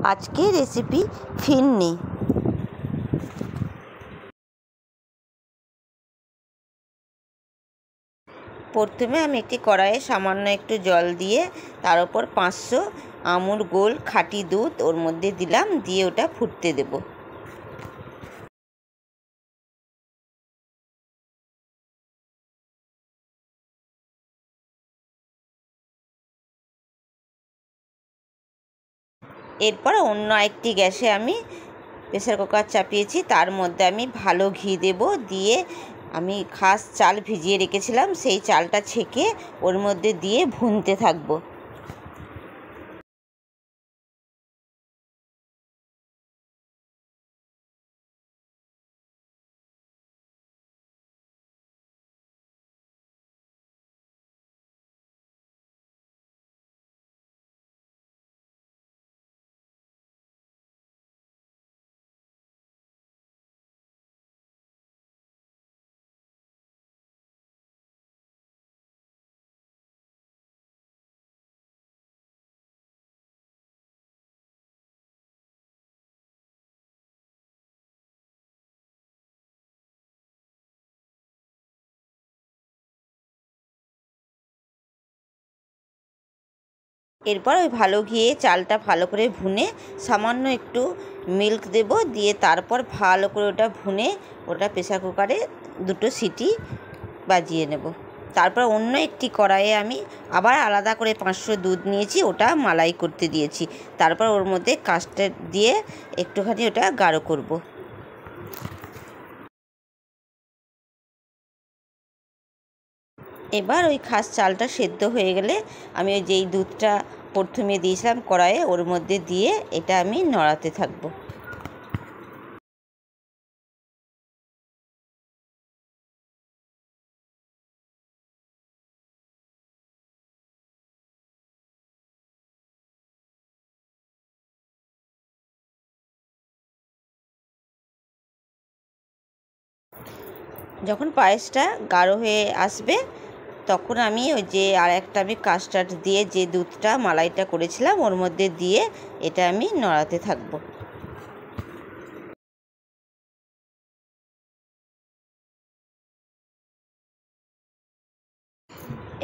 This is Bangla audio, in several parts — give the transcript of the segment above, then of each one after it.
আজকে রেসিপি ফিরনি। প্রথমে আমি একটি কড়াইয়ে সামান্য একটু জল দিয়ে তার উপর 500 আমুল গোল্ড খাঁটি দুধ ওর মধ্যে দিলাম, দিয়ে ওটা ফুটতে দেব। এরপর অন্য একটি গ্যাসে আমি প্রেসার কুকার চাপিয়েছি, তার মধ্যে আমি ভালো ঘি দেব, দিয়ে আমি খাস চাল ভিজিয়ে রেখেছিলাম সেই চালটা ছেঁকে ওর মধ্যে দিয়ে ভুনতে থাকবো। এরপর ওই ভালো ঘিয়ে চালটা ভালো করে ভুনে সামান্য একটু মিল্ক দেব, দিয়ে তারপর ভালো করে ওটা ভুনে ওটা প্রেসার কুকারে 2টো সিটি বাজিয়ে নেব। তারপর অন্য একটি কড়াইয়ে আমি আবার আলাদা করে 500 দুধ নিয়েছি, ওটা মালাই করতে দিয়েছি। তারপর ওর মধ্যে কাস্টার্ড দিয়ে একটুখানি ওটা গাঢ় করব। এবার ওই খাস চালটা সেদ্ধ হয়ে গেলে আমি ওই যেই দুধটা প্রথমে দিয়েছিলাম কড়াইয়ে ওর মধ্যে দিয়ে এটা আমি নড়াতে থাকবো। যখন পায়েসটা গাঢ় হয়ে আসবে তখন আমি ওই যে আর একটা আমি কাস্টার্ড দিয়ে যে দুধটা মালাইটা করেছিলাম ওর মধ্যে দিয়ে এটা আমি নড়াতে থাকবো।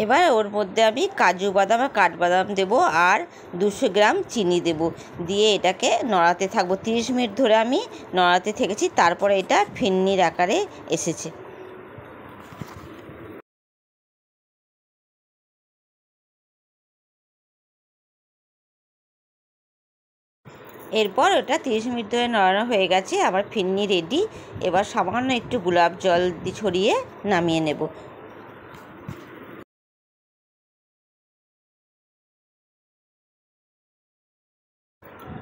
এবার ওর মধ্যে আমি কাজু বাদাম আর কাঠবাদাম দেবো আর 200 গ্রাম চিনি দেব, দিয়ে এটাকে নড়াতে থাকবো। 30 মিনিট ধরে আমি নড়াতে থেকেছি, তারপরে এটা ফিরনির আকারে এসেছে। এরপর ওটা 30 মিনিট ধরে নড়ানো হয়ে গেছে, আমার ফিরনি রেডি। এবার সামান্য একটু গোলাপ জল ছড়িয়ে নামিয়ে নেব।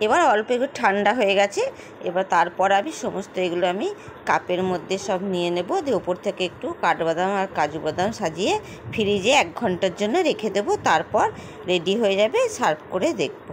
এবার অল্প একটু ঠান্ডা হয়ে গেছে, এবার তারপর আমি সমস্ত এগুলো আমি কাপের মধ্যে সব নিয়ে নেব, দিয়ে ওপর থেকে একটু কাঠবাদাম আর কাজু বাদাম সাজিয়ে ফ্রিজে 1 ঘন্টার জন্য রেখে দেবো। তারপর রেডি হয়ে যাবে, সার্ভ করে দেখব।